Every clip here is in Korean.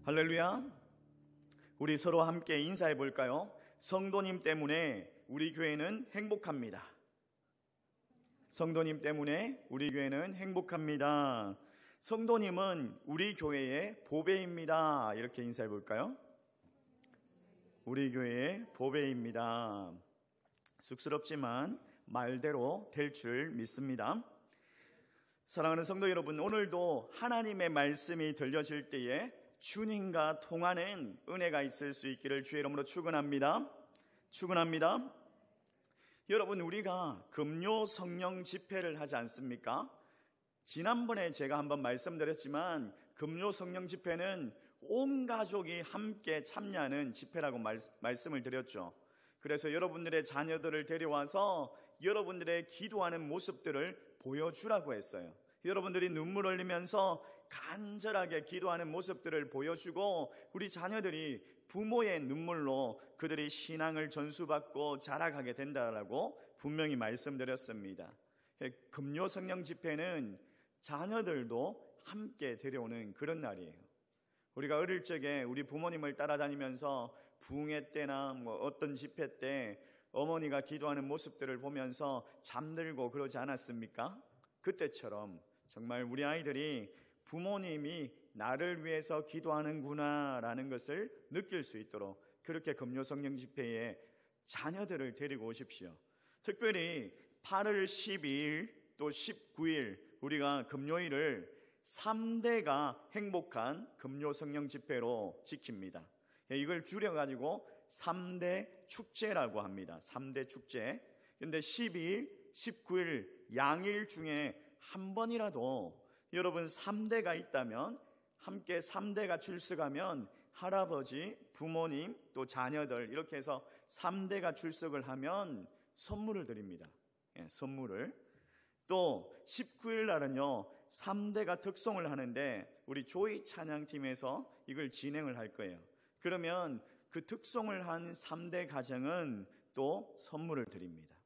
할렐루야. 우리 서로 함께 인사해 볼까요? 성도님 때문에 우리 교회는 행복합니다. 성도님 때문에 우리 교회는 행복합니다. 성도님은 우리 교회의 보배입니다. 이렇게 인사해 볼까요? 우리 교회의 보배입니다. 쑥스럽지만 말대로 될 줄 믿습니다. 사랑하는 성도 여러분, 오늘도 하나님의 말씀이 들려질 때에 주님과 통하는 은혜가 있을 수 있기를 주의 이름으로 축원합니다. 축원합니다. 여러분, 우리가 금요 성령 집회를 하지 않습니까? 지난번에 제가 한번 말씀드렸지만 금요 성령 집회는 온 가족이 함께 참여하는 집회라고 말씀을 드렸죠. 그래서 여러분들의 자녀들을 데려와서 여러분들의 기도하는 모습들을 보여주라고 했어요. 여러분들이 눈물 흘리면서 간절하게 기도하는 모습들을 보여주고 우리 자녀들이 부모의 눈물로 그들이 신앙을 전수받고 자라가게 된다라고 분명히 말씀드렸습니다. 금요 성령 집회는 자녀들도 함께 데려오는 그런 날이에요. 우리가 어릴 적에 우리 부모님을 따라다니면서 부흥회 때나 어떤 집회 때 어머니가 기도하는 모습들을 보면서 잠들고 그러지 않았습니까? 그때처럼 정말 우리 아이들이 부모님이 나를 위해서 기도하는구나 라는 것을 느낄 수 있도록 그렇게 금요 성령 집회에 자녀들을 데리고 오십시오. 특별히 8월 12일 또 19일 우리가 금요일을 3대가 행복한 금요 성령 집회로 지킵니다. 이걸 줄여가지고 3대 축제라고 합니다. 3대 축제. 근데 12일, 19일 양일 중에 한 번이라도 여러분 3대가 있다면 함께 3대가 출석하면 할아버지, 부모님, 또 자녀들 이렇게 해서 3대가 출석을 하면 선물을 드립니다. 선물을. 또 19일 날은요 3대가 특송을 하는데 우리 조이 찬양팀에서 이걸 진행을 할 거예요. 그러면 그 특송을 한 3대 가정은 또 선물을 드립니다.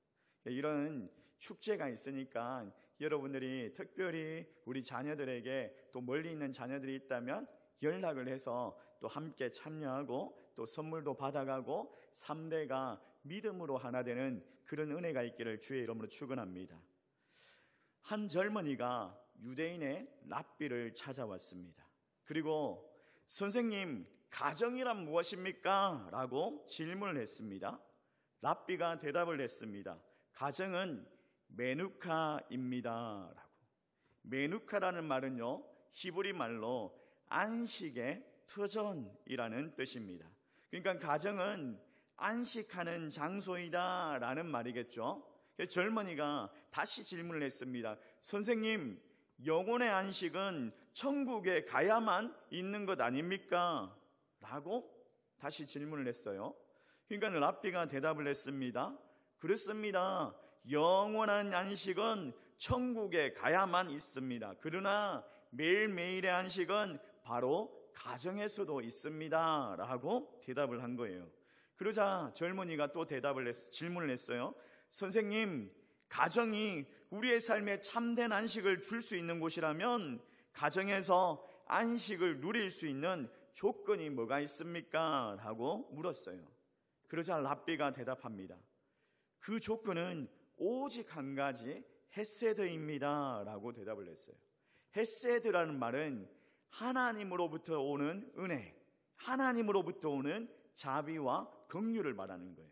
이런 축제가 있으니까 여러분들이 특별히 우리 자녀들에게 또 멀리 있는 자녀들이 있다면 연락을 해서 또 함께 참여하고 또 선물도 받아가고 3대가 믿음으로 하나 되는 그런 은혜가 있기를 주의 이름으로 축원합니다. 한 젊은이가 유대인의 랍비를 찾아왔습니다. 그리고 선생님, 가정이란 무엇입니까? 라고 질문을 했습니다. 랍비가 대답을 했습니다. 가정은 메누카입니다. 라고. 메누카라는 말은요, 히브리 말로 안식의 터전이라는 뜻입니다. 그러니까 가정은 안식하는 장소이다 라는 말이겠죠. 젊은이가 다시 질문을 했습니다. 선생님, 영혼의 안식은 천국에 가야만 있는 것 아닙니까? 라고 다시 질문을 했어요. 그러니까 랍비가 대답을 했습니다. 그렇습니다. 영원한 안식은 천국에 가야만 있습니다. 그러나 매일매일의 안식은 바로 가정에서도 있습니다. 라고 대답을 한 거예요. 그러자 젊은이가 또 질문을 했어요. 선생님, 가정이 우리의 삶에 참된 안식을 줄 수 있는 곳이라면 가정에서 안식을 누릴 수 있는 조건이 뭐가 있습니까? 라고 물었어요. 그러자 랍비가 대답합니다. 그 조건은 오직 한 가지 헤세드입니다. 라고 대답을 했어요. 헤세드라는 말은 하나님으로부터 오는 은혜, 하나님으로부터 오는 자비와 긍휼을 말하는 거예요.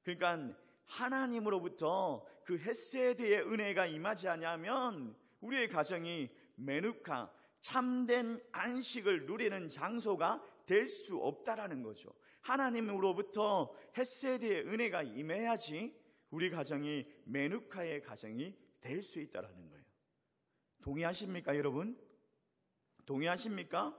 그러니까 하나님으로부터 그 헤세드의 은혜가 임하지 않으면 우리의 가정이 메누카, 참된 안식을 누리는 장소가 될 수 없다라는 거죠. 하나님으로부터 헤세드의 은혜가 임해야지 우리 가정이 메누카의 가정이 될 수 있다라는 거예요. 동의하십니까, 여러분? 동의하십니까?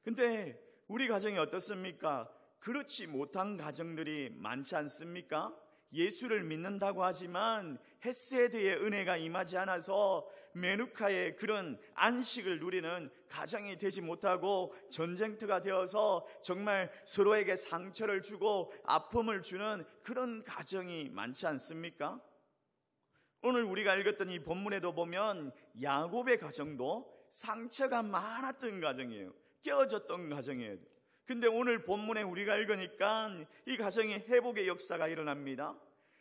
근데 우리 가정이 어떻습니까? 그렇지 못한 가정들이 많지 않습니까? 예수를 믿는다고 하지만 헤세드의 은혜가 임하지 않아서 메누카의 그런 안식을 누리는 가정이 되지 못하고 전쟁터가 되어서 정말 서로에게 상처를 주고 아픔을 주는 그런 가정이 많지 않습니까? 오늘 우리가 읽었던 이 본문에도 보면 야곱의 가정도 상처가 많았던 가정이에요. 깨어졌던 가정이에요. 근데 오늘 본문에 우리가 읽으니까 이 가정에 회복의 역사가 일어납니다.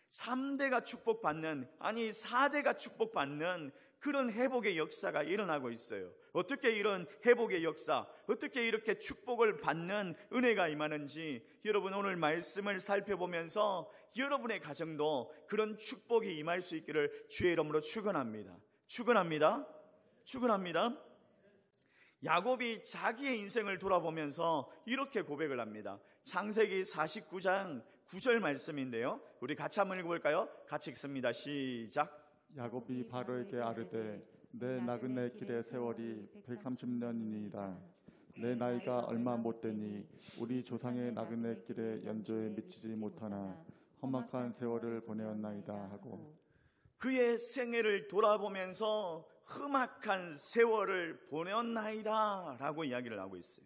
3대가 축복받는, 아니 4대가 축복받는 그런 회복의 역사가 일어나고 있어요. 어떻게 이런 회복의 역사, 어떻게 이렇게 축복을 받는 은혜가 임하는지 여러분 오늘 말씀을 살펴보면서 여러분의 가정도 그런 축복이 임할 수 있기를 주의 이름으로 축원합니다. 축원합니다. 축원합니다. 야곱이 자기의 인생을 돌아보면서 이렇게 고백을 합니다. 창세기 49장 9절 말씀인데요, 우리 같이 한번 읽어볼까요? 같이 읽습니다. 시작. 야곱이 바로에게 아르되 내 나그네 길의 세월이 130년이니이다. 내 나이가 얼마 못되니 우리 조상의 나그네 길의 연조에 미치지 못하나 험악한 세월을 보내었나이다 하고, 그의 생애를 돌아보면서 험악한 세월을 보내었나이다 라고 이야기를 하고 있어요.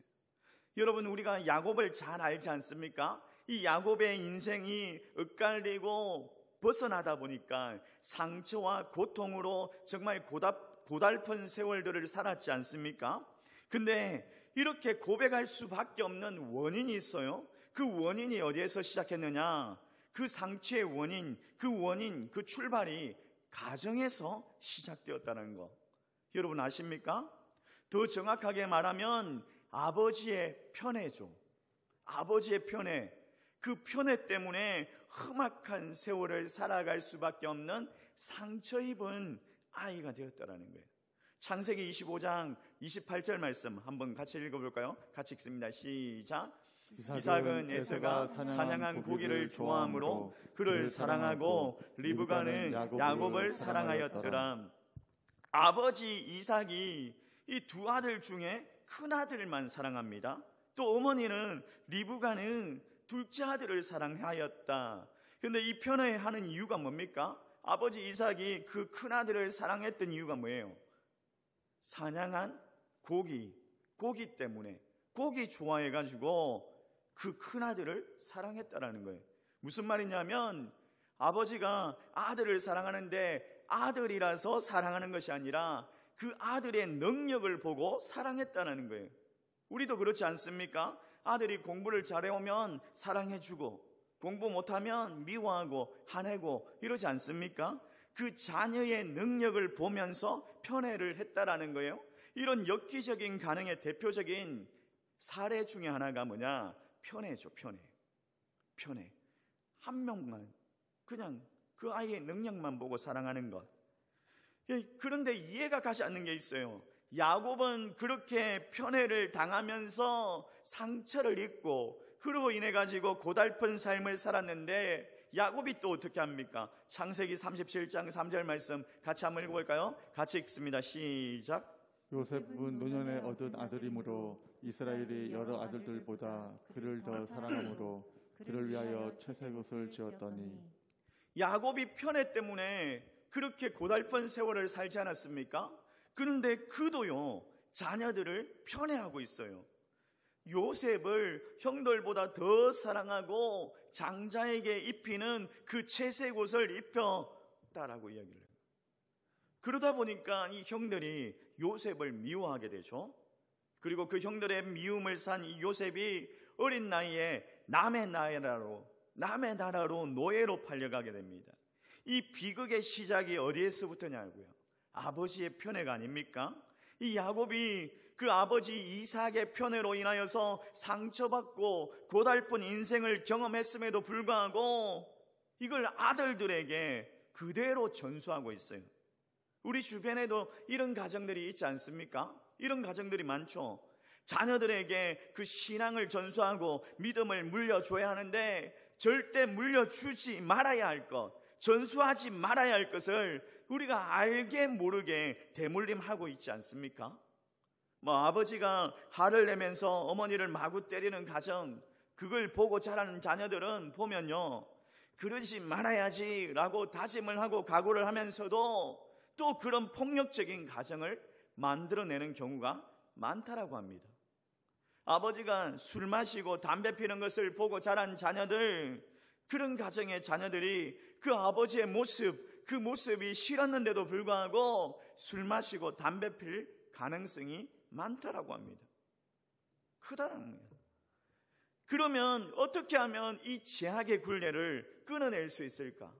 여러분, 우리가 야곱을 잘 알지 않습니까? 이 야곱의 인생이 엇갈리고 벗어나다 보니까 상처와 고통으로 정말 고달픈 세월들을 살았지 않습니까? 근데 이렇게 고백할 수밖에 없는 원인이 있어요. 그 원인이 어디에서 시작했느냐? 그 상처의 원인, 그 출발이 가정에서 시작되었다는 거 여러분 아십니까? 더 정확하게 말하면 아버지의 편애죠. 아버지의 편애, 그 편애 때문에 험악한 세월을 살아갈 수밖에 없는 상처 입은 아이가 되었다는 거예요. 창세기 25장 28절 말씀 한번 같이 읽어볼까요? 같이 읽습니다. 시작. 이삭은 에서가 사냥한 고기를 좋아하므로 그를 사랑하고 리브가는 야곱을 사랑하였더라. 아버지 이삭이 이 두 아들 중에 큰 아들만 사랑합니다. 또 어머니는 리브가는 둘째 아들을 사랑하였다. 그런데 이 편애하는 이유가 뭡니까? 아버지 이삭이 그 큰 아들을 사랑했던 이유가 뭐예요? 사냥한 고기 때문에, 고기 좋아해가지고 그 큰아들을 사랑했다라는 거예요. 무슨 말이냐면 아버지가 아들을 사랑하는데 아들이라서 사랑하는 것이 아니라 그 아들의 능력을 보고 사랑했다는 거예요. 우리도 그렇지 않습니까? 아들이 공부를 잘해오면 사랑해주고 공부 못하면 미워하고 화내고 이러지 않습니까? 그 자녀의 능력을 보면서 편애를 했다라는 거예요. 이런 엽기적인 가능의 대표적인 사례 중에 하나가 뭐냐? 편애죠. 편애. 한 명만, 그냥 그 아이의 능력만 보고 사랑하는 것. 그런데 이해가 가지 않는 게 있어요. 야곱은 그렇게 편애를 당하면서 상처를 입고 그로 인해 가지고 고달픈 삶을 살았는데 야곱이 또 어떻게 합니까? 창세기 37장 3절 말씀 같이 한번 읽어볼까요? 같이 읽습니다. 시작. 요셉은 노년에 얻은 아들이므로 이스라엘이 여러 아들들보다 그를 더 사랑하므로 그를 위하여 채색옷을 지었더니. 야곱이 편애 때문에 그렇게 고달픈 세월을 살지 않았습니까? 그런데 그도요 자녀들을 편애하고 있어요. 요셉을 형들보다 더 사랑하고 장자에게 입히는 그 채색옷을 입혔다라고 이야기를 해요. 그러다 보니까 이 형들이 요셉을 미워하게 되죠. 그리고 그 형들의 미움을 산 이 요셉이 어린 나이에 남의 나라로 노예로 팔려가게 됩니다. 이 비극의 시작이 어디에서부터냐고요? 아버지의 편애가 아닙니까? 이 야곱이 그 아버지 이삭의 편애로 인하여서 상처받고 고달픈 인생을 경험했음에도 불구하고 이걸 아들들에게 그대로 전수하고 있어요. 우리 주변에도 이런 가정들이 있지 않습니까? 이런 가정들이 많죠. 자녀들에게 그 신앙을 전수하고 믿음을 물려줘야 하는데 절대 물려주지 말아야 할 것, 전수하지 말아야 할 것을 우리가 알게 모르게 대물림하고 있지 않습니까? 아버지가 화를 내면서 어머니를 마구 때리는 가정, 그걸 보고 자라는 자녀들은 보면요, 그러지 말아야지 라고 다짐을 하고 각오를 하면서도 또 그런 폭력적인 가정을 만들어내는 경우가 많다라고 합니다. 아버지가 술 마시고 담배 피는 것을 보고 자란 자녀들, 그런 가정의 자녀들이 그 아버지의 모습, 그 모습이 싫었는데도 불구하고 술 마시고 담배 필 가능성이 많다라고 합니다. 크다는 거예요. 그러면 어떻게 하면 이 죄악의 굴레를 끊어낼 수 있을까?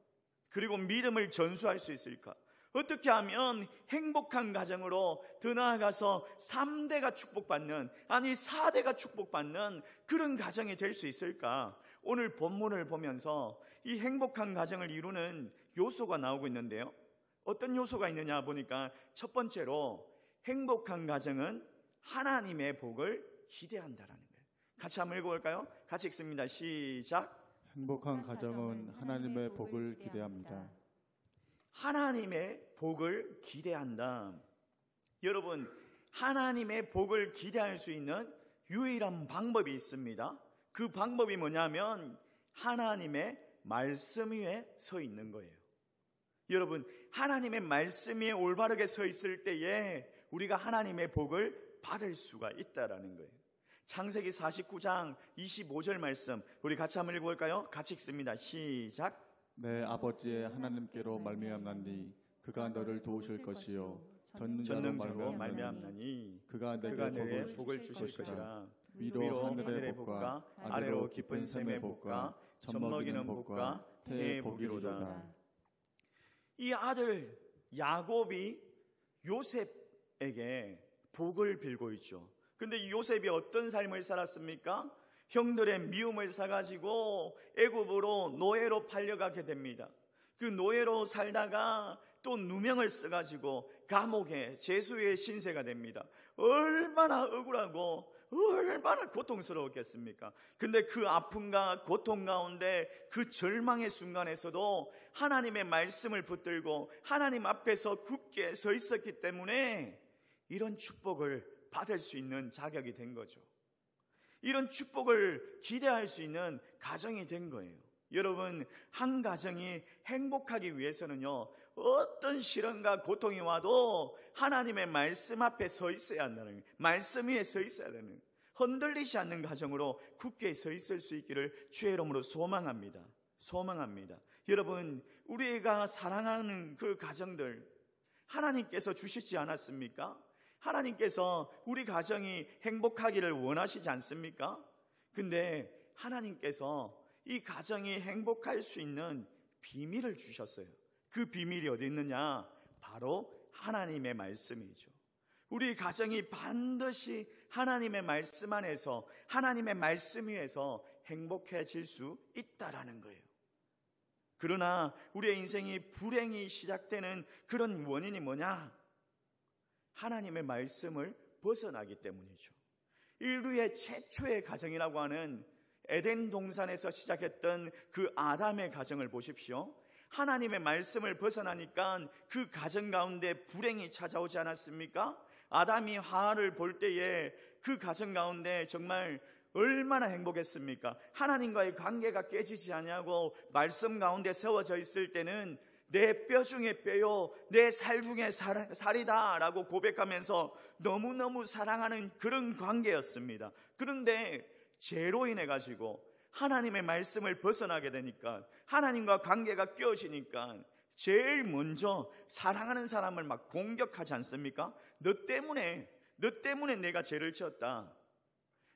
그리고 믿음을 전수할 수 있을까? 어떻게 하면 행복한 가정으로 더 나아가서 3대가 축복받는, 아니 4대가 축복받는 그런 가정이 될 수 있을까? 오늘 본문을 보면서 이 행복한 가정을 이루는 요소가 나오고 있는데요. 어떤 요소가 있느냐 보니까 첫 번째로 행복한 가정은 하나님의 복을 기대한다라는 거예요. 같이 한번 읽어볼까요? 같이 읽습니다. 시작. 행복한 가정은 하나님의 복을 기대합니다. 하나님의 복을 기대한다. 여러분, 하나님의 복을 기대할 수 있는 유일한 방법이 있습니다. 그 방법이 뭐냐면 하나님의 말씀 위에 서 있는 거예요. 여러분, 하나님의 말씀 위에 올바르게 서 있을 때에 우리가 하나님의 복을 받을 수가 있다라는 거예요. 창세기 49장 25절 말씀 우리 같이 한번 읽어볼까요? 같이 읽습니다. 시작. 내 아버지의 하나님께로 말미암나니 그가 너를 도우실 것이요 전능자로 말미암나니 그가 내게 복을 주실 것이라. 위로 하늘의 복과 아래로 깊은 샘의 복과 젖먹이는 복과 태의 복이로다. 이 아들 야곱이 요셉에게 복을 빌고 있죠. 근데 이 요셉이 어떤 삶을 살았습니까? 형들의 미움을 사가지고 애굽으로 노예로 팔려가게 됩니다. 그 노예로 살다가 또 누명을 써가지고 감옥에 제수의 신세가 됩니다. 얼마나 억울하고 얼마나 고통스러웠겠습니까? 근데 그 아픔과 고통 가운데 그 절망의 순간에서도 하나님의 말씀을 붙들고 하나님 앞에서 굳게 서 있었기 때문에 이런 축복을 받을 수 있는 자격이 된 거죠. 이런 축복을 기대할 수 있는 가정이 된 거예요. 여러분, 한 가정이 행복하기 위해서는요, 어떤 시련과 고통이 와도 하나님의 말씀 앞에 서 있어야 한다는 거예요. 말씀 위에 서 있어야 되는 거예요. 흔들리지 않는 가정으로 굳게 서 있을 수 있기를 주의 이름으로 소망합니다. 소망합니다. 여러분, 우리가 사랑하는 그 가정들 하나님께서 주시지 않았습니까? 하나님께서 우리 가정이 행복하기를 원하시지 않습니까? 근데 하나님께서 이 가정이 행복할 수 있는 비밀을 주셨어요. 그 비밀이 어디 있느냐? 바로 하나님의 말씀이죠. 우리 가정이 반드시 하나님의 말씀 안에서 하나님의 말씀 위에서 행복해질 수 있다라는 거예요. 그러나 우리의 인생이 불행이 시작되는 그런 원인이 뭐냐? 하나님의 말씀을 벗어나기 때문이죠. 인류의 최초의 가정이라고 하는 에덴 동산에서 시작했던 그 아담의 가정을 보십시오. 하나님의 말씀을 벗어나니까 그 가정 가운데 불행이 찾아오지 않았습니까? 아담이 하와를 볼 때에 그 가정 가운데 정말 얼마나 행복했습니까? 하나님과의 관계가 깨지지 않냐고 말씀 가운데 세워져 있을 때는 내 뼈 중에 뼈요, 내 살 중에 살이다 라고 고백하면서 너무너무 사랑하는 그런 관계였습니다. 그런데 죄로 인해 가지고 하나님의 말씀을 벗어나게 되니까, 하나님과 관계가 깨어지니까 제일 먼저 사랑하는 사람을 막 공격하지 않습니까? 너 때문에 내가 죄를 지었다.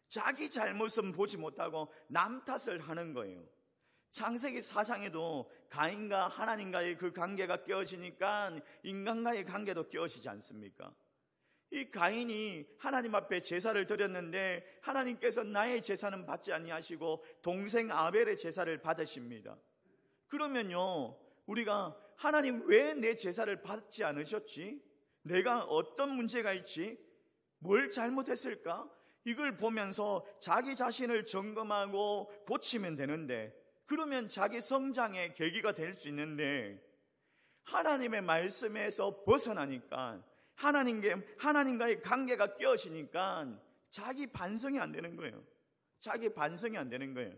자기 잘못은 보지 못하고 남 탓을 하는 거예요. 창세기 4장에도 가인과 하나님과의 그 관계가 깨어지니까 인간과의 관계도 깨어지지 않습니까? 이 가인이 하나님 앞에 제사를 드렸는데 하나님께서 나의 제사는 받지 아니하시고 동생 아벨의 제사를 받으십니다. 그러면요, 우리가 하나님 왜 내 제사를 받지 않으셨지? 내가 어떤 문제가 있지? 뭘 잘못했을까? 이걸 보면서 자기 자신을 점검하고 고치면 되는데, 그러면 자기 성장의 계기가 될 수 있는데, 하나님의 말씀에서 벗어나니까, 하나님과의 관계가 깨어지니까 자기 반성이 안 되는 거예요. 자기 반성이 안 되는 거예요.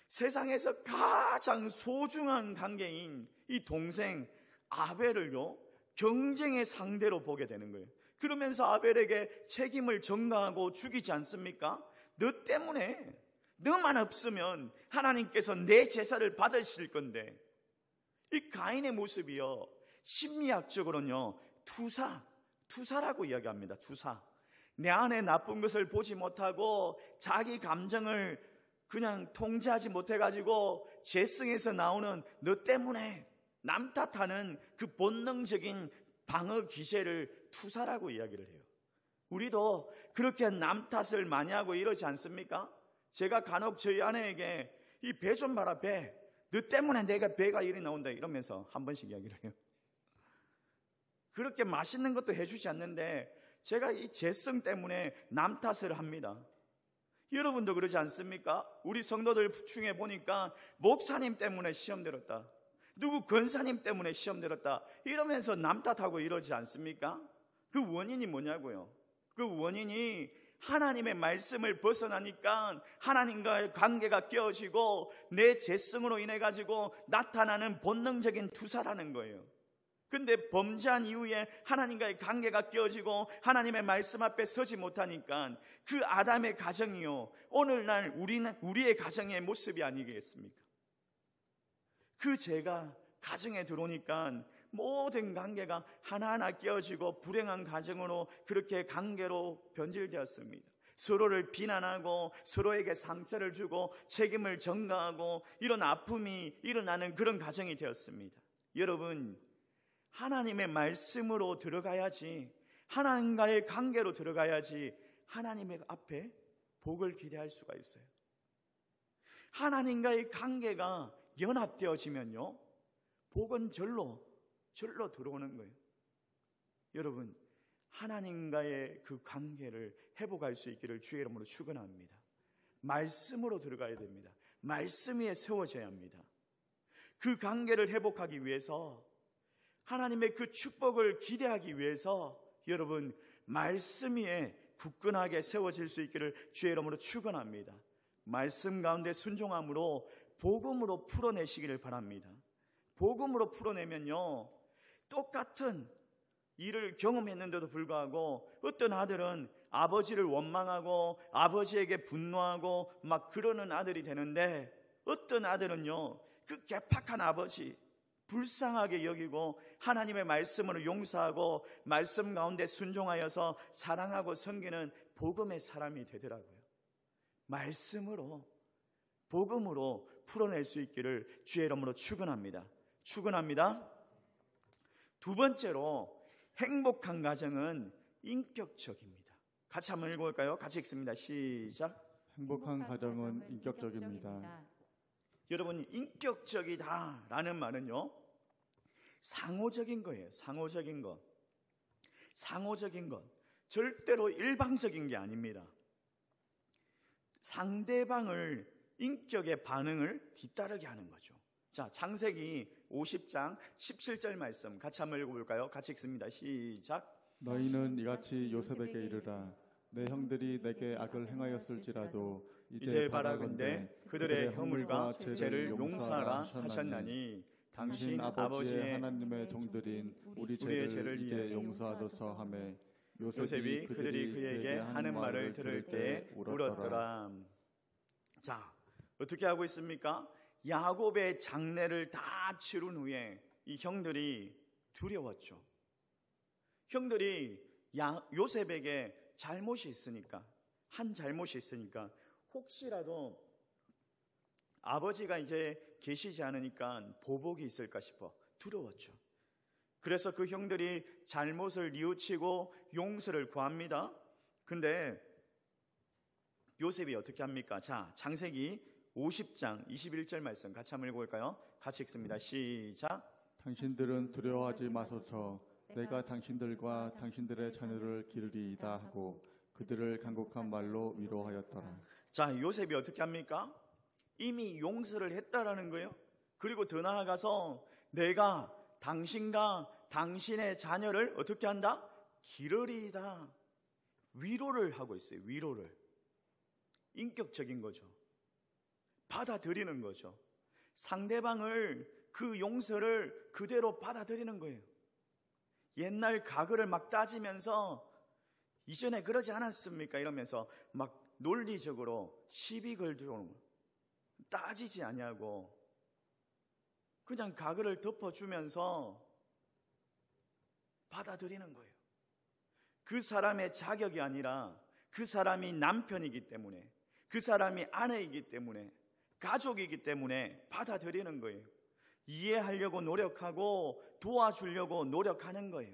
세상에서 가장 소중한 관계인 이 동생 아벨을요, 경쟁의 상대로 보게 되는 거예요. 그러면서 아벨에게 책임을 전가하고 죽이지 않습니까? 너 때문에, 너만 없으면 하나님께서 내 제사를 받으실 건데. 이 가인의 모습이요, 심리학적으로는요, 투사라고 이야기합니다. 투사. 내 안에 나쁜 것을 보지 못하고 자기 감정을 그냥 통제하지 못해가지고 재성에서 나오는 너 때문에 남 탓하는 그 본능적인 방어 기세를 투사라고 이야기를 해요. 우리도 그렇게 남 탓을 많이 하고 이러지 않습니까? 제가 간혹 저희 아내에게 이 배 좀 봐라, 배. 너 때문에 내가 배가 이리 나온다 이러면서 한 번씩 이야기를 해요. 그렇게 맛있는 것도 해주지 않는데 제가 이 재성 때문에 남 탓을 합니다. 여러분도 그러지 않습니까? 우리 성도들 중에 보니까 목사님 때문에 시험 들었다, 누구 권사님 때문에 시험 들었다 이러면서 남 탓하고 이러지 않습니까? 그 원인이 뭐냐고요? 그 원인이 하나님의 말씀을 벗어나니까 하나님과의 관계가 깨어지고 내 재성으로 인해 가지고 나타나는 본능적인 투사라는 거예요. 근데 범죄한 이후에 하나님과의 관계가 깨어지고 하나님의 말씀 앞에 서지 못하니까 그 아담의 가정이요, 오늘날 우리의 가정의 모습이 아니겠습니까? 그 죄가 가정에 들어오니까 모든 관계가 하나하나 깨어지고 불행한 가정으로 그렇게 관계로 변질되었습니다. 서로를 비난하고 서로에게 상처를 주고 책임을 전가하고 이런 아픔이 일어나는 그런 가정이 되었습니다. 여러분, 하나님의 말씀으로 들어가야지, 하나님과의 관계로 들어가야지 하나님의 앞에 복을 기대할 수가 있어요. 하나님과의 관계가 연합되어지면요, 복은 절로 들어오는 거예요. 여러분, 하나님과의 그 관계를 회복할 수 있기를 주의 이름으로 축원합니다. 말씀으로 들어가야 됩니다. 말씀 위에 세워져야 합니다. 그 관계를 회복하기 위해서, 하나님의 그 축복을 기대하기 위해서 여러분, 말씀 위에 굳건하게 세워질 수 있기를 주의 이름으로 축원합니다. 말씀 가운데 순종함으로 복음으로 풀어내시기를 바랍니다. 복음으로 풀어내면요, 똑같은 일을 경험했는데도 불구하고 어떤 아들은 아버지를 원망하고 아버지에게 분노하고 막 그러는 아들이 되는데, 어떤 아들은요, 그 개팍한 아버지 불쌍하게 여기고 하나님의 말씀으로 용서하고 말씀 가운데 순종하여서 사랑하고 섬기는 복음의 사람이 되더라고요. 말씀으로, 복음으로 풀어낼 수 있기를 주의 이름으로 축원합니다. 두 번째로, 행복한 가정은 인격적입니다. 같이 한번 읽어볼까요? 같이 읽습니다. 시작. 행복한 가정은 인격적입니다. 여러분, 인격적이다라는 말은요, 상호적인 거예요. 상호적인 것. 절대로 일방적인 게 아닙니다. 상대방을 인격의 반응을 뒤따르게 하는 거죠. 자, 창세기 50장 17절 말씀 같이 한번 읽어볼까요? 같이 읽습니다. 시작. 너희는 이같이 요셉에게 이르라. 내 형들이 내게 악을 행하였을지라도 이제 바라건대 그들의 허물과 죄를 용서하라 하셨나니 당신 아버지의 하나님의 종들인 우리 죄를 이제 용서하소서 하매 요셉이 그들이 그에게 하는 말을 들을 때 울었더라. 자, 어떻게 하고 있습니까? 야곱의 장례를 다 치룬 후에 이 형들이 두려웠죠. 형들이 요셉에게 한 잘못이 있으니까 혹시라도 아버지가 이제 계시지 않으니까 보복이 있을까 싶어 두려웠죠. 그래서 그 형들이 잘못을 뉘우치고 용서를 구합니다. 근데 요셉이 어떻게 합니까? 자, 창세기 50장 21절 말씀 같이 한번 읽어볼까요? 같이 읽습니다. 시작. 당신들은 두려워하지 마소서. 내가 당신들과 당신들의 자녀를 기르리이다 하고 그들을 간곡한 말로 위로하였더라. 자, 요셉이 어떻게 합니까? 이미 용서를 했다라는 거예요. 그리고 더 나아가서 내가 당신과 당신의 자녀를 어떻게 한다? 기르리이다. 위로를 하고 있어요. 위로를. 인격적인 거죠. 받아들이는 거죠. 상대방을, 그 용서를 그대로 받아들이는 거예요. 옛날 과거를 막 따지면서 이전에 그러지 않았습니까? 이러면서 막 논리적으로 시비 걸고 따지지 아니하고 그냥 과거를 덮어주면서 받아들이는 거예요. 그 사람의 자격이 아니라 그 사람이 남편이기 때문에, 그 사람이 아내이기 때문에, 가족이기 때문에 받아들이는 거예요. 이해하려고 노력하고 도와주려고 노력하는 거예요.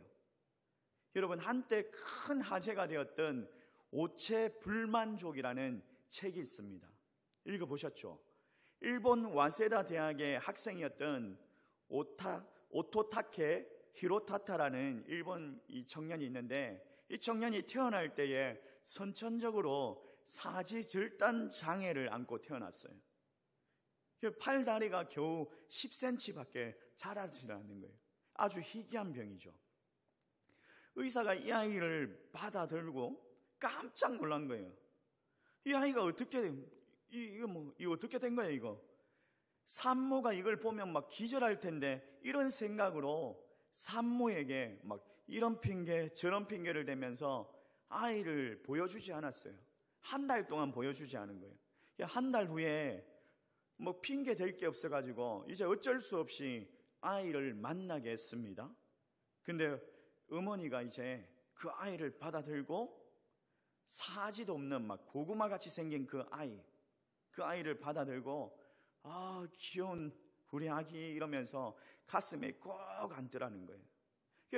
여러분, 한때 큰 화제가 되었던 오체불만족이라는 책이 있습니다. 읽어보셨죠? 일본 와세다 대학의 학생이었던 오토타케 히로타타라는 일본 이 청년이 있는데, 이 청년이 태어날 때에 선천적으로 사지절단 장애를 안고 태어났어요. 팔다리가 겨우 10cm밖에 자라지 않는 거예요. 아주 희귀한 병이죠. 의사가 이 아이를 받아들고 깜짝 놀란 거예요. 이 아이가 어떻게 이거 어떻게 된 거예요, 이거? 산모가 이걸 보면 막 기절할 텐데, 이런 생각으로 산모에게 막 이런 핑계 저런 핑계를 대면서 아이를 보여주지 않았어요. 한 달 동안 보여주지 않은 거예요. 한 달 후에 뭐 핑계 댈 게 없어가지고 이제 어쩔 수 없이 아이를 만나게 했습니다. 근데 어머니가 이제 그 아이를 받아들고 사지도 없는 막 고구마 같이 생긴 그 아이를 받아들고 귀여운 우리 아기 이러면서 가슴에 꼭 안더라는 거예요.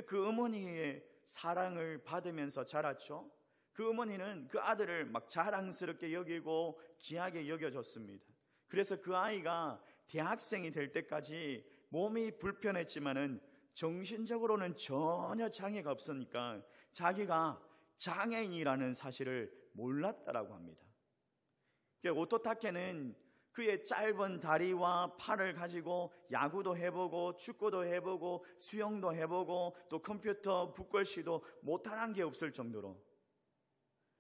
그 어머니의 사랑을 받으면서 자랐죠. 그 어머니는 그 아들을 막 자랑스럽게 여기고 귀하게 여겨줬습니다. 그래서 그 아이가 대학생이 될 때까지 몸이 불편했지만은 정신적으로는 전혀 장애가 없으니까 자기가 장애인이라는 사실을 몰랐다라고 합니다. 오토타케는 그의 짧은 다리와 팔을 가지고 야구도 해보고 축구도 해보고 수영도 해보고 또 컴퓨터 북글씨도 못하는 게 없을 정도로,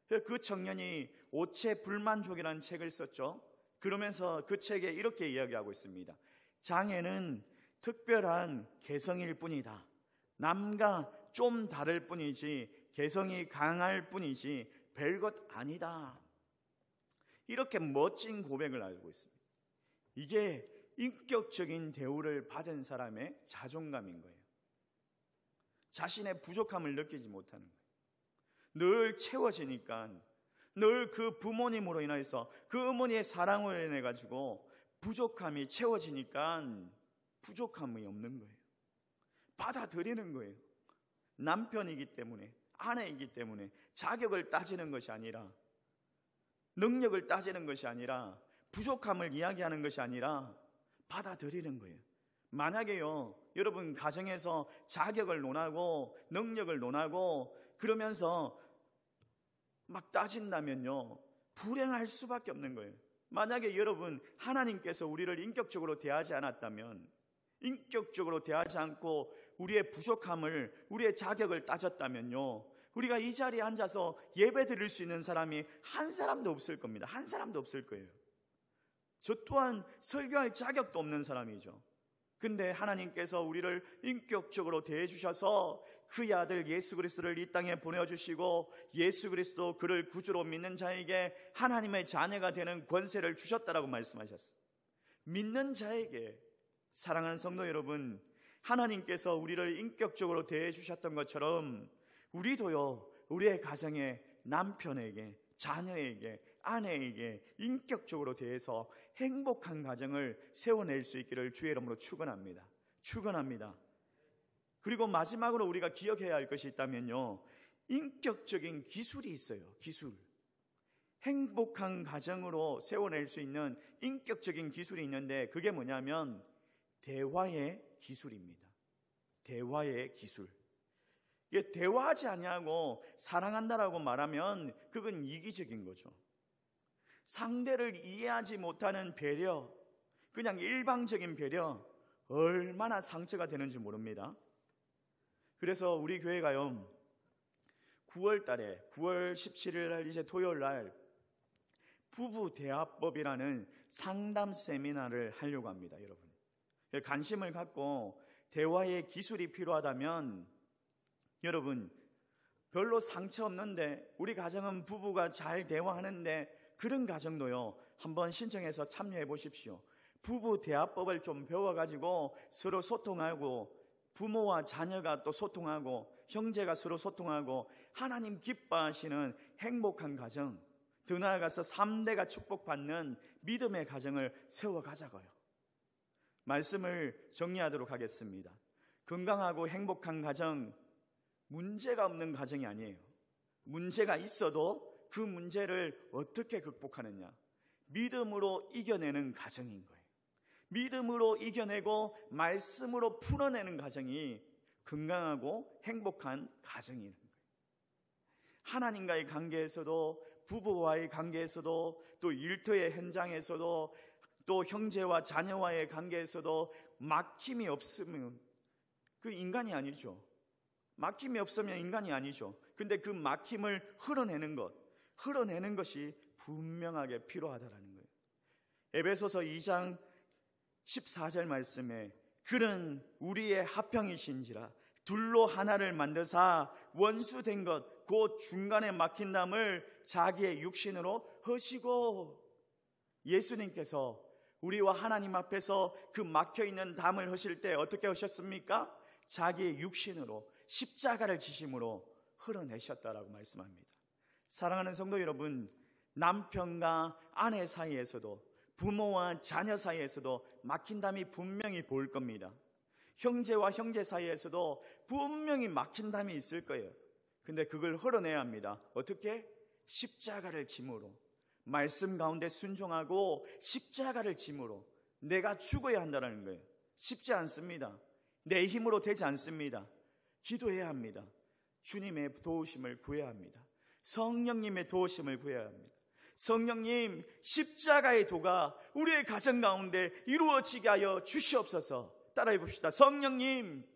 그 청년이 오체불만족이라는 책을 썼죠. 그러면서 그 책에 이렇게 이야기하고 있습니다. 장애는 특별한 개성일 뿐이다. 남과 좀 다를 뿐이지 개성이 강할 뿐이지 별것 아니다. 이렇게 멋진 고백을 하고 있습니다. 이게 인격적인 대우를 받은 사람의 자존감인 거예요. 자신의 부족함을 느끼지 못하는 거예요. 늘 채워지니까, 늘 그 부모님으로 인해서 그 어머니의 사랑으로 인해 가지고 부족함이 채워지니까 부족함이 없는 거예요. 받아들이는 거예요. 남편이기 때문에, 아내이기 때문에 자격을 따지는 것이 아니라, 능력을 따지는 것이 아니라, 부족함을 이야기하는 것이 아니라 받아들이는 거예요. 만약에요, 여러분 가정에서 자격을 논하고 능력을 논하고 그러면서 막 따진다면요, 불행할 수밖에 없는 거예요. 만약에 여러분 하나님께서 우리를 인격적으로 대하지 않았다면, 인격적으로 대하지 않고 우리의 부족함을, 우리의 자격을 따졌다면요, 우리가 이 자리에 앉아서 예배 드릴 수 있는 사람이 한 사람도 없을 겁니다. 한 사람도 없을 거예요. 저 또한 설교할 자격도 없는 사람이죠. 근데 하나님께서 우리를 인격적으로 대해주셔서 그의 아들 예수 그리스도를 이 땅에 보내주시고, 예수 그리스도 그를 구주로 믿는 자에게 하나님의 자녀가 되는 권세를 주셨다라고 말씀하셨어요. 믿는 자에게, 사랑하는 성도 여러분, 하나님께서 우리를 인격적으로 대해주셨던 것처럼 우리도요, 우리의 가정에 남편에게, 자녀에게, 아내에게 인격적으로 대해서 행복한 가정을 세워낼 수 있기를 주의 이름으로 축원합니다. 그리고 마지막으로 우리가 기억해야 할 것이 있다면요, 인격적인 기술이 있어요. 기술. 행복한 가정으로 세워낼 수 있는 인격적인 기술이 있는데, 그게 뭐냐면 대화의 기술입니다. 대화의 기술. 이게 대화하지 않냐고 사랑한다라고 말하면 그건 이기적인 거죠. 상대를 이해하지 못하는 배려, 그냥 일방적인 배려, 얼마나 상처가 되는지 모릅니다. 그래서 우리 교회가요, 9월 17일 날, 이제 토요일 날 부부 대화법이라는 상담 세미나를 하려고 합니다. 여러분, 관심을 갖고 대화의 기술이 필요하다면, 여러분 별로 상처 없는데 우리 가정은 부부가 잘 대화하는데, 그런 가정도요, 한번 신청해서 참여해 보십시오. 부부 대화법을 좀 배워가지고 서로 소통하고 부모와 자녀가 또 소통하고 형제가 서로 소통하고 하나님 기뻐하시는 행복한 가정, 더 나아가서 3대가 축복받는 믿음의 가정을 세워가자고요. 말씀을 정리하도록 하겠습니다. 건강하고 행복한 가정, 문제가 없는 가정이 아니에요. 문제가 있어도 그 문제를 어떻게 극복하느냐, 믿음으로 이겨내는 가정인 거예요. 믿음으로 이겨내고 말씀으로 풀어내는 가정이 건강하고 행복한 가정이라는 거예요. 하나님과의 관계에서도, 부부와의 관계에서도, 또 일터의 현장에서도, 또 형제와 자녀와의 관계에서도 막힘이 없으면 그 인간이 아니죠. 막힘이 없으면 인간이 아니죠. 근데 그 막힘을 흘러내는 것이 분명하게 필요하다라는 거예요. 에베소서 2장 14절 말씀에 그는 우리의 합형이신지라 둘로 하나를 만드사 원수된 것 곧 중간에 막힌 담을 자기의 육신으로 허시고, 예수님께서 우리와 하나님 앞에서 그 막혀있는 담을 허실 때 어떻게 하셨습니까? 자기의 육신으로 십자가를 지심으로 흘러내셨다라고 말씀합니다. 사랑하는 성도 여러분, 남편과 아내 사이에서도, 부모와 자녀 사이에서도 막힌 담이 분명히 보일 겁니다. 형제와 형제 사이에서도 분명히 막힌 담이 있을 거예요. 근데 그걸 흘러내야 합니다. 어떻게? 십자가를 짐으로, 말씀 가운데 순종하고 십자가를 짐으로 내가 죽어야 한다는 거예요. 쉽지 않습니다. 내 힘으로 되지 않습니다. 기도해야 합니다. 주님의 도우심을 구해야 합니다. 성령님의 도우심을 구해야 합니다. 성령님, 십자가의 도가 우리의 가정 가운데 이루어지게 하여 주시옵소서. 따라해 봅시다. 성령님,